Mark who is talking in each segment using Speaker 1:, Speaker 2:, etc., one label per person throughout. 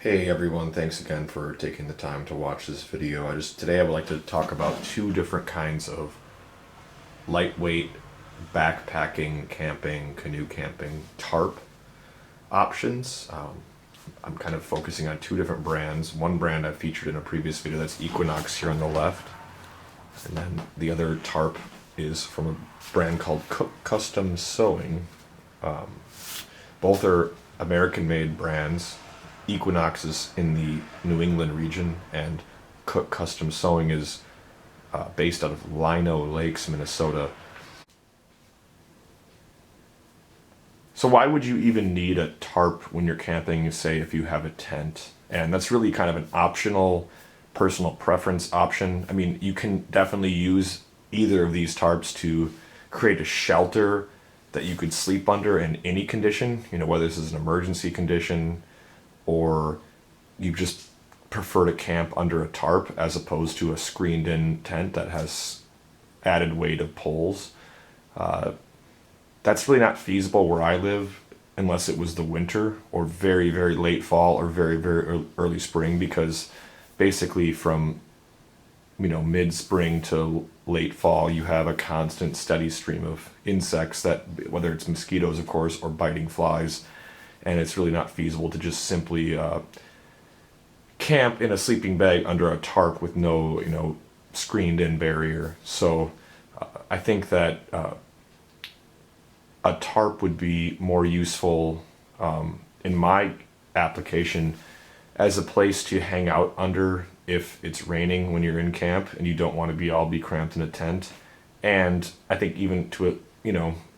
Speaker 1: Hey everyone, thanks again for taking the time to watch this video. Today I would like to talk about two different kinds of lightweight backpacking, camping, canoe camping, tarp options. I'm kind of focusing on two different brands. One brand I featured in a previous video, that's Equinox here on the left. And then the other tarp is from a brand called Cooke Custom Sewing. Both are American-made brands. Equinox is in the New England region, and Cooke Custom Sewing is based out of Lino Lakes, Minnesota. So why would you even need a tarp when you're camping, say if you have a tent? And that's really kind of an optional personal preference option. I mean, you can definitely use either of these tarps to create a shelter that you could sleep under in any condition, whether this is an emergency condition or you just prefer to camp under a tarp as opposed to a screened in tent that has added weight of poles. That's really not feasible where I live unless it was the winter or very, very late fall or very, very early spring, because basically from mid-spring to late fall you have a constant steady stream of insects, that whether it's mosquitoes of course or biting flies, and it's really not feasible to just simply camp in a sleeping bag under a tarp with no screened in barrier. So I think that a tarp would be more useful in my application as a place to hang out under if it's raining when you're in camp and you don't want to be cramped in a tent. And I think even to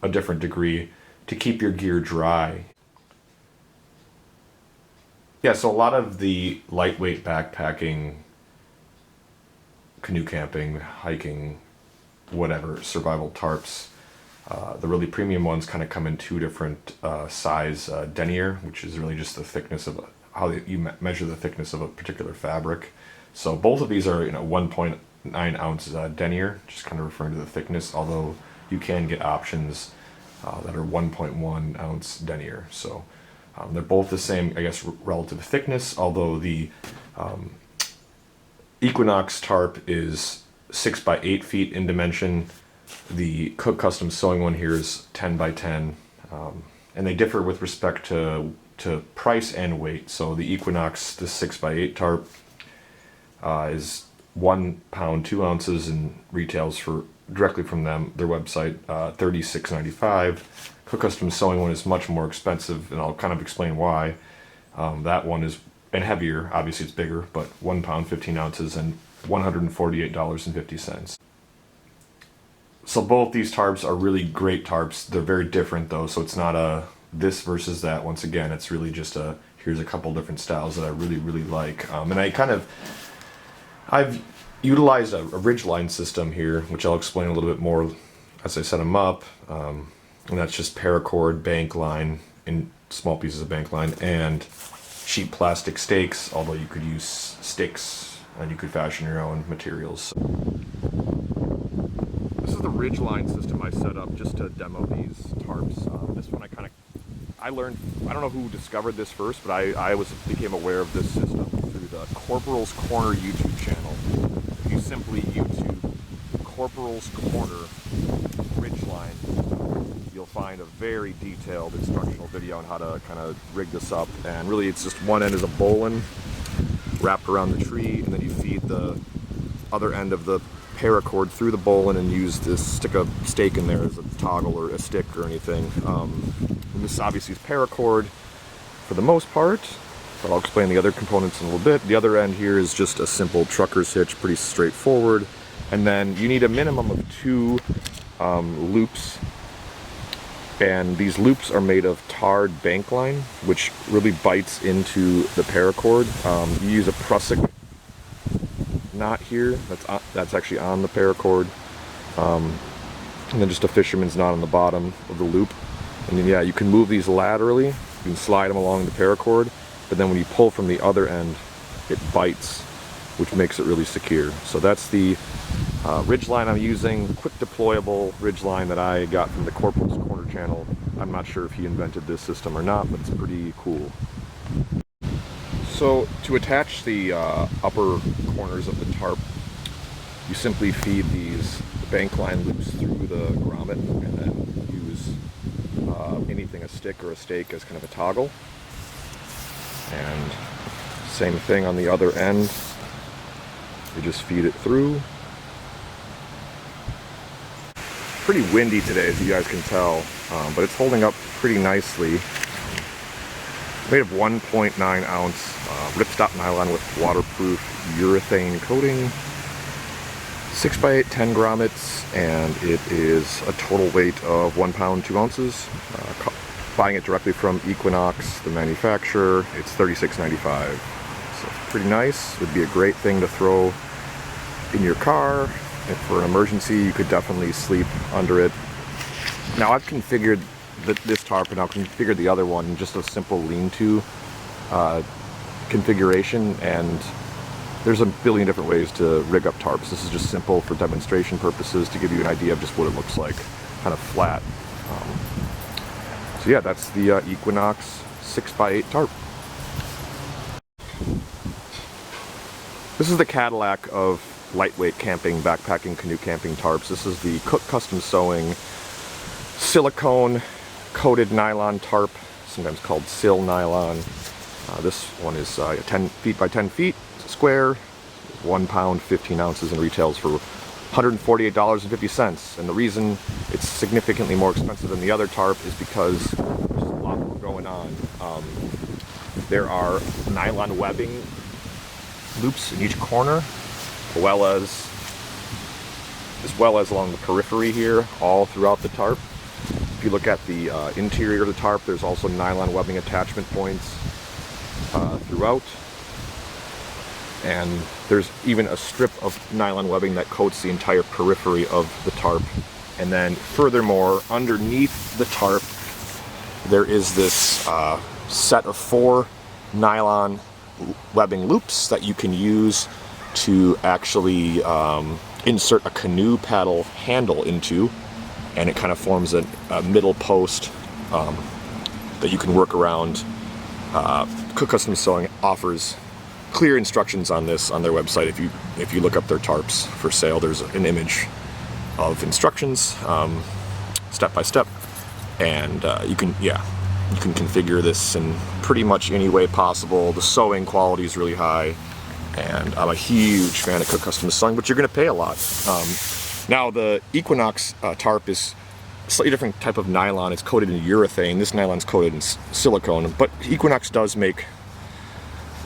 Speaker 1: a different degree, to keep your gear dry. Yeah, so a lot of the lightweight backpacking, canoe camping, hiking, whatever, survival tarps, the really premium ones kind of come in two different size denier, which is really just the thickness of how you measure the thickness of a particular fabric. So both of these are 1.9 ounce denier, just kind of referring to the thickness, although you can get options that are 1.1 ounce denier. So they're both the same, I guess, relative thickness, although the Equinox tarp is 6 by 8 feet in dimension. The Cooke Custom Sewing one here is 10 by 10, and they differ with respect to price and weight. So the Equinox, the 6 by 8 tarp, is 1 pound 2 ounces and retails for directly from them, their website, $36.95. Cooke Custom Sewing one is much more expensive, and I'll kind of explain why. That one is, and heavier, obviously it's bigger, but 1 pound 15 ounces and $148.50. So both these tarps are really great tarps. They're very different though, so it's not a this versus that. Once again, it's really just here's a couple different styles that I really, really like. And I've utilized a Ridgeline system here, which I'll explain a little bit more as I set them up. And that's just paracord, bank line, in small pieces of bank line, and cheap plastic stakes, although you could use sticks and you could fashion your own materials. This is the Ridgeline system I set up just to demo these tarps. This one I learned, I don't know who discovered this first, but I became aware of this system through the Corporal's Corner YouTube channel. If you simply YouTube Corporal's Corner Ridgeline, you'll find a very detailed instructional video on how to kind of rig this up. And really it's just one end is a bowline wrapped around the tree, and then you feed the other end of the paracord through the bowline and stick a stake in there as a toggle or a stick or anything. And this obviously is paracord for the most part, but I'll explain the other components in a little bit. The other end here is just a simple trucker's hitch, pretty straightforward. And then you need a minimum of 2 loops, and these loops are made of tarred bank line, which really bites into the paracord. You use a prusik knot here that's actually on the paracord, and then just a fisherman's knot on the bottom of the loop. And then, yeah, you can move these laterally, you can slide them along the paracord, but then when you pull from the other end, it bites, which makes it really secure. So that's the Ridgeline I'm using, quick deployable Ridgeline that I got from the Corporal's Corner channel. I'm not sure if he invented this system or not, but it's pretty cool. So to attach the upper corners of the tarp, you simply feed these bank line loops through the grommet and then use anything, a stick or a stake, as kind of a toggle. And same thing on the other end. You just feed it through. Pretty windy today, as you guys can tell, but it's holding up pretty nicely. Made of 1.9 ounce ripstop nylon with waterproof urethane coating, 6x8 10 grommets, and it is a total weight of 1 pound 2 ounces. Buying it directly from Equinox, the manufacturer, it's $36.95. So it's pretty nice. Would be a great thing to throw in your car. If for an emergency, you could definitely sleep under it. Now I've configured this tarp, and I'll configure the other one in just a simple lean-to configuration, and there's a billion different ways to rig up tarps. This is just simple for demonstration purposes to give you an idea of just what it looks like, kind of flat. So yeah, that's the Equinox 6x8 tarp. This is the Cadillac of lightweight camping, backpacking, canoe camping tarps. This is the Cooke Custom Sewing silicone coated nylon tarp, sometimes called sill nylon. This one is 10 feet by 10 feet, square, 1 pound 15 ounces, and retails for $148.50. And the reason it's significantly more expensive than the other tarp is because there's a lot more going on. There are nylon webbing loops in each corner, as well as along the periphery here, all throughout the tarp. If you look at the interior of the tarp, there's also nylon webbing attachment points throughout. And there's even a strip of nylon webbing that coats the entire periphery of the tarp. And then furthermore, underneath the tarp, there is this set of 4 nylon webbing loops that you can use to actually insert a canoe paddle handle into, and it kind of forms a middle post that you can work around. Cooke Custom Sewing offers clear instructions on this on their website. If you look up their tarps for sale, there's an image of instructions, step by step, and you can configure this in pretty much any way possible. The sewing quality is really high, and I'm a huge fan of Cooke Custom Sewing, but you're going to pay a lot. Now the Equinox tarp is a slightly different type of nylon. It's coated in urethane. This nylon's coated in silicone, but Equinox does make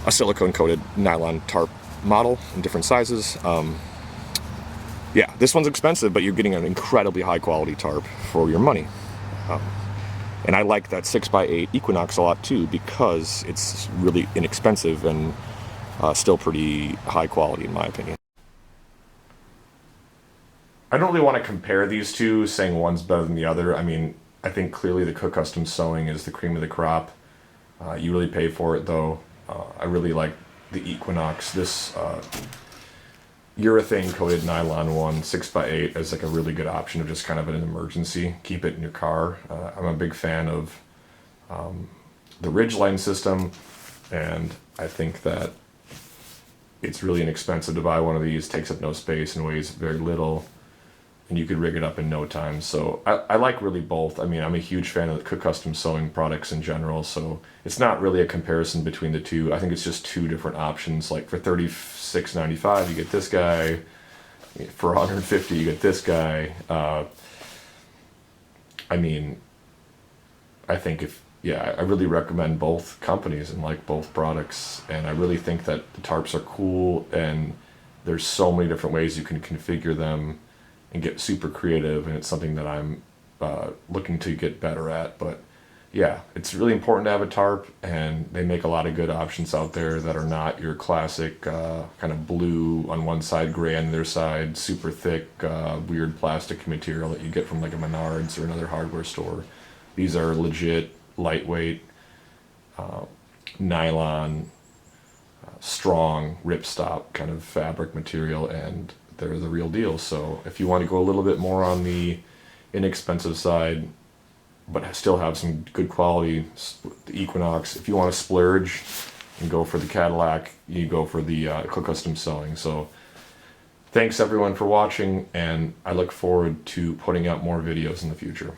Speaker 1: a silicone-coated nylon tarp model in different sizes. Yeah, this one's expensive, but you're getting an incredibly high-quality tarp for your money. And I like that 6x8 Equinox a lot too, because it's really inexpensive and still pretty high quality in my opinion. I don't really want to compare these two, saying one's better than the other. I mean, I think clearly the Cooke Custom Sewing is the cream of the crop. You really pay for it though. I really like the Equinox. This urethane coated nylon one, 6x8, is like a really good option of just kind of an emergency. Keep it in your car. I'm a big fan of the Ridgeline system, and I think that it's really inexpensive to buy one of these. Takes up no space and weighs very little, and you could rig it up in no time. So I like really both. I mean, I'm a huge fan of the Cooke Custom Sewing products in general, so it's not really a comparison between the two. I think it's just two different options. Like for $36.95 you get this guy, for $150 you get this guy. I mean, I think I really recommend both companies and like both products, and I really think that the tarps are cool, and there's so many different ways you can configure them and get super creative, and it's something that I'm looking to get better at. But yeah, it's really important to have a tarp, and they make a lot of good options out there that are not your classic kind of blue on one side, gray on the other side, super thick, weird plastic material that you get from like a Menards or another hardware store. These are legit, lightweight, nylon, strong ripstop kind of fabric material, and they're the real deal. So if you want to go a little bit more on the inexpensive side but still have some good quality, the Equinox. If you want to splurge and go for the Cadillac, you go for the Cooke Custom Sewing. So thanks everyone for watching, and I look forward to putting out more videos in the future.